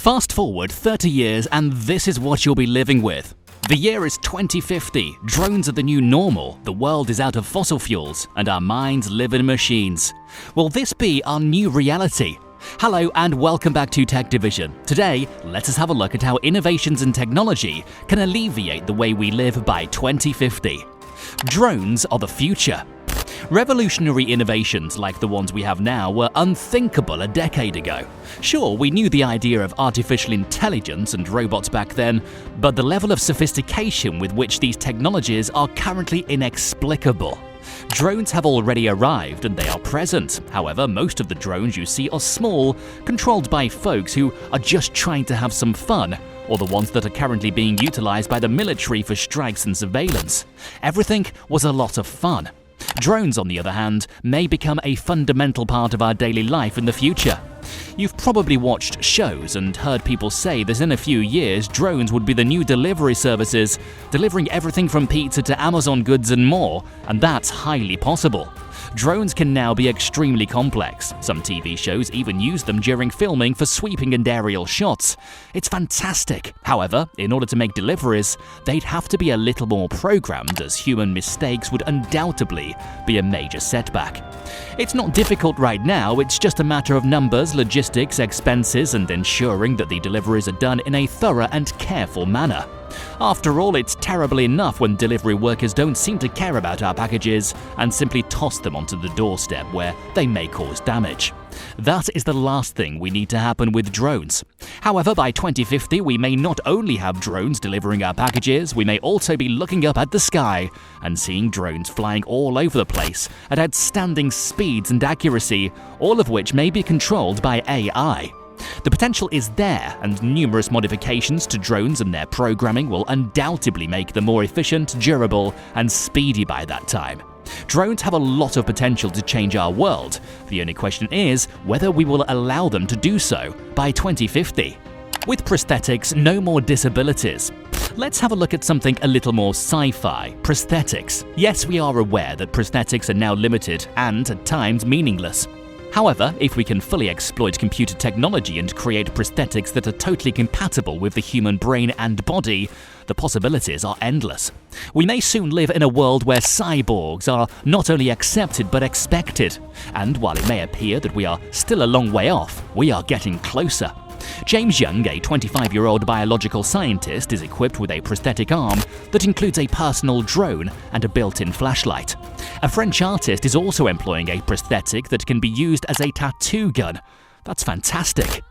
Fast forward 30 years and this is what you'll be living with. The year is 2050, drones are the new normal, the world is out of fossil fuels, and our minds live in machines. Will this be our new reality? Hello and welcome back to Tech Division. Today, let us have a look at how innovations in technology can alleviate the way we live by 2050. Drones are the future. Revolutionary innovations like the ones we have now were unthinkable a decade ago. Sure, we knew the idea of artificial intelligence and robots back then, but the level of sophistication with which these technologies are currently inexplicable. Drones have already arrived and they are present. However, most of the drones you see are small, controlled by folks who are just trying to have some fun, or the ones that are currently being utilized by the military for strikes and surveillance. Everything was a lot of fun. Drones, on the other hand, may become a fundamental part of our daily life in the future. You've probably watched shows and heard people say that in a few years, drones would be the new delivery services, delivering everything from pizza to Amazon goods and more, and that's highly possible. Drones can now be extremely complex. Some TV shows even use them during filming for sweeping and aerial shots. It's fantastic. However, in order to make deliveries, they'd have to be a little more programmed, as human mistakes would undoubtedly be a major setback. It's not difficult right now, it's just a matter of numbers, logistics, expenses, and ensuring that the deliveries are done in a thorough and careful manner. After all, it's terrible enough when delivery workers don't seem to care about our packages and simply toss them onto the doorstep where they may cause damage. That is the last thing we need to happen with drones. However, by 2050, we may not only have drones delivering our packages, we may also be looking up at the sky and seeing drones flying all over the place at outstanding speeds and accuracy, all of which may be controlled by AI. The potential is there, and numerous modifications to drones and their programming will undoubtedly make them more efficient, durable, and speedy by that time. Drones have a lot of potential to change our world. The only question is whether we will allow them to do so by 2050. With prosthetics, no more disabilities. Let's have a look at something a little more sci-fi: prosthetics. Yes, we are aware that prosthetics are now limited and, at times, meaningless. However, if we can fully exploit computer technology and create prosthetics that are totally compatible with the human brain and body, the possibilities are endless. We may soon live in a world where cyborgs are not only accepted but expected. And while it may appear that we are still a long way off, we are getting closer. James Young, a 25-year-old biological scientist, is equipped with a prosthetic arm that includes a personal drone and a built-in flashlight. A French artist is also employing a prosthetic that can be used as a tattoo gun. That's fantastic.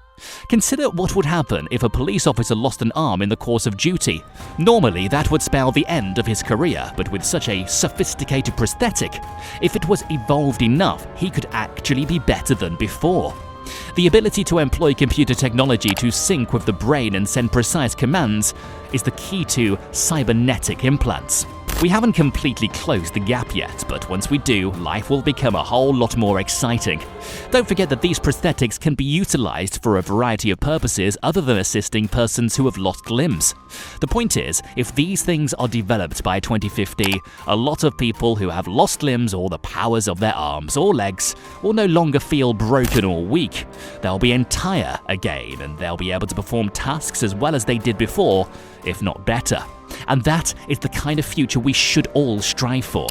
Consider what would happen if a police officer lost an arm in the course of duty. Normally, that would spell the end of his career, but with such a sophisticated prosthetic, if it was evolved enough, he could actually be better than before. The ability to employ computer technology to sync with the brain and send precise commands is the key to cybernetic implants. We haven't completely closed the gap yet, but once we do, life will become a whole lot more exciting. Don't forget that these prosthetics can be utilized for a variety of purposes other than assisting persons who have lost limbs. The point is, if these things are developed by 2050, a lot of people who have lost limbs or the powers of their arms or legs will no longer feel broken or weak. They'll be entire again, and they'll be able to perform tasks as well as they did before, if not better. And that is the kind of future we should all strive for.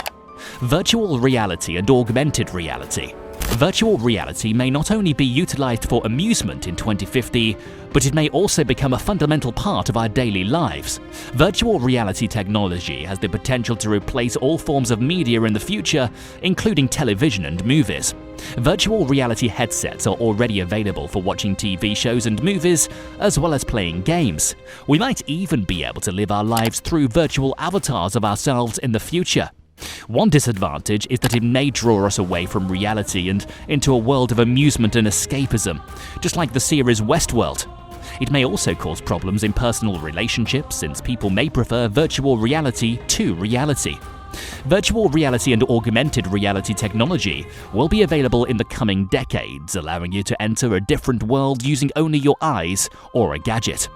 Virtual reality and augmented reality. Virtual reality may not only be utilized for amusement in 2050, but it may also become a fundamental part of our daily lives. Virtual reality technology has the potential to replace all forms of media in the future, including television and movies. Virtual reality headsets are already available for watching TV shows and movies, as well as playing games. We might even be able to live our lives through virtual avatars of ourselves in the future. One disadvantage is that it may draw us away from reality and into a world of amusement and escapism, just like the series Westworld. It may also cause problems in personal relationships, since people may prefer virtual reality to reality. Virtual reality and augmented reality technology will be available in the coming decades, allowing you to enter a different world using only your eyes or a gadget.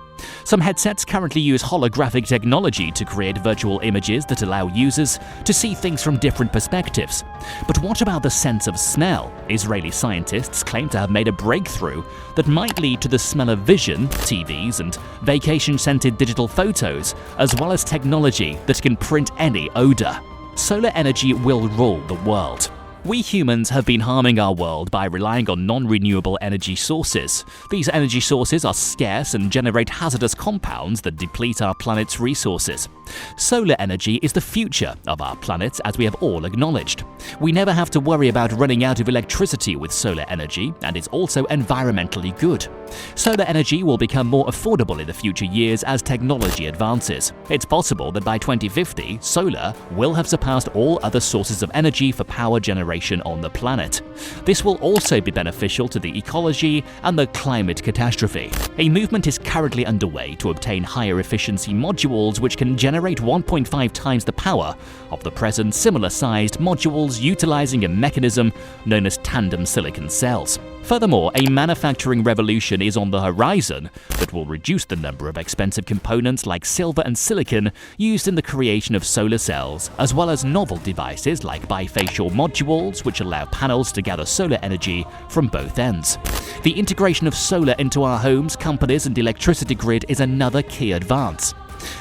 Some headsets currently use holographic technology to create virtual images that allow users to see things from different perspectives. But what about the sense of smell? Israeli scientists claim to have made a breakthrough that might lead to the smell of vision, TVs, and vacation-scented digital photos, as well as technology that can print any odor. Solar energy will rule the world. We humans have been harming our world by relying on non-renewable energy sources. These energy sources are scarce and generate hazardous compounds that deplete our planet's resources. Solar energy is the future of our planet, as we have all acknowledged. We never have to worry about running out of electricity with solar energy, and it's also environmentally good. Solar energy will become more affordable in the future years as technology advances. It's possible that by 2050, solar will have surpassed all other sources of energy for power generation on the planet. This will also be beneficial to the ecology and the climate catastrophe. A movement is currently underway to obtain higher efficiency modules which can generate 1.5 times the power of the present similar-sized modules utilizing a mechanism known as tandem silicon cells. Furthermore, a manufacturing revolution is on the horizon that will reduce the number of expensive components like silver and silicon used in the creation of solar cells, as well as novel devices like bifacial modules which allow panels to gather solar energy from both ends. The integration of solar into our homes, companies, and electricity grid is another key advance.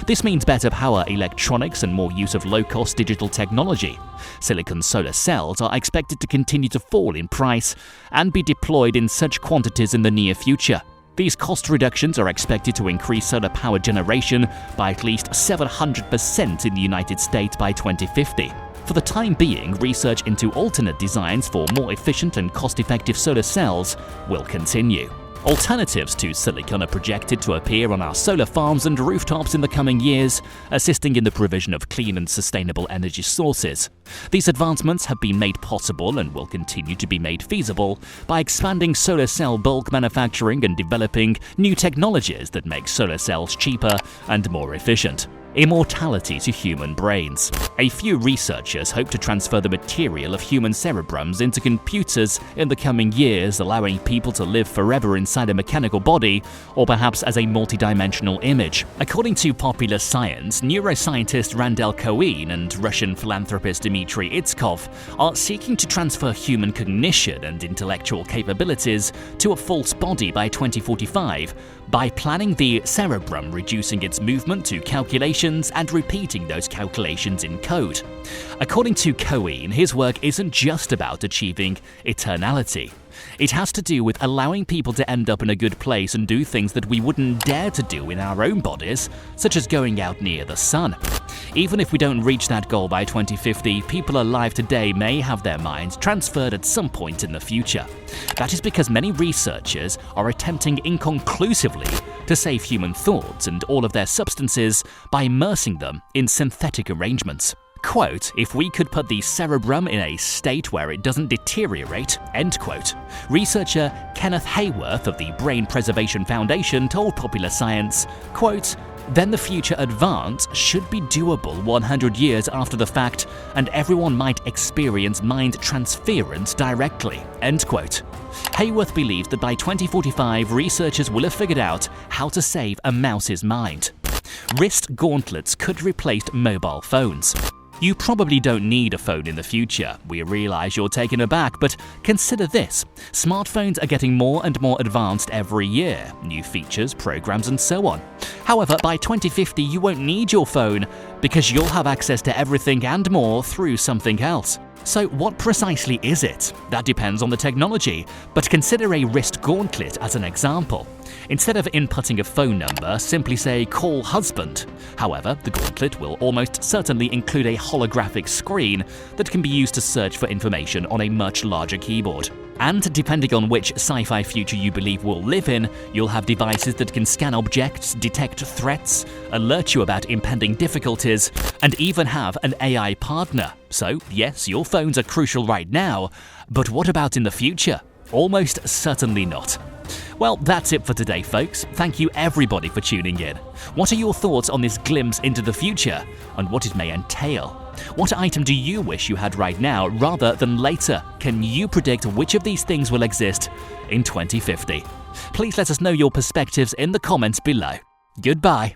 This means better power electronics and more use of low-cost digital technology. Silicon solar cells are expected to continue to fall in price and be deployed in such quantities in the near future. These cost reductions are expected to increase solar power generation by at least 700% in the United States by 2050. For the time being, research into alternate designs for more efficient and cost-effective solar cells will continue. Alternatives to silicon are projected to appear on our solar farms and rooftops in the coming years, assisting in the provision of clean and sustainable energy sources. These advancements have been made possible and will continue to be made feasible by expanding solar cell bulk manufacturing and developing new technologies that make solar cells cheaper and more efficient. Immortality to human brains. A few researchers hope to transfer the material of human cerebrums into computers in the coming years, allowing people to live forever inside a mechanical body, or perhaps as a multidimensional image. According to Popular Science, neuroscientist Randel Cohen and Russian philanthropist Dmitry Itskov are seeking to transfer human cognition and intellectual capabilities to a false body by 2045 by planning the cerebrum, reducing its movement to calculations and repeating those calculations in code. According to Cohen, his work isn't just about achieving eternality. It has to do with allowing people to end up in a good place and do things that we wouldn't dare to do in our own bodies, such as going out near the sun. Even if we don't reach that goal by 2050, people alive today may have their minds transferred at some point in the future. That is because many researchers are attempting inconclusively to save human thoughts and all of their substances by immersing them in synthetic arrangements. Quote, "If we could put the cerebrum in a state where it doesn't deteriorate," end quote. Researcher Kenneth Hayworth of the Brain Preservation Foundation told Popular Science, quote, "Then the future advance should be doable 100 years after the fact, and everyone might experience mind transference directly," end quote. Hayworth believes that by 2045, researchers will have figured out how to save a mouse's mind. Wrist gauntlets could replace mobile phones. You probably don't need a phone in the future. We realize you're taken aback, but consider this. Smartphones are getting more and more advanced every year. New features, programs, and so on. However, by 2050, you won't need your phone because you'll have access to everything and more through something else. So what precisely is it? That depends on the technology, but consider a wrist gauntlet as an example. Instead of inputting a phone number, simply say "call husband." However, the gauntlet will almost certainly include a holographic screen that can be used to search for information on a much larger keyboard. And depending on which sci-fi future you believe we'll live in, you'll have devices that can scan objects, detect threats, alert you about impending difficulties, and even have an AI partner. So, yes, your phones are crucial right now, but what about in the future? Almost certainly not. Well, that's it for today, folks. Thank you everybody for tuning in. What are your thoughts on this glimpse into the future and what it may entail? What item do you wish you had right now rather than later? Can you predict which of these things will exist in 2050? Please let us know your perspectives in the comments below. Goodbye.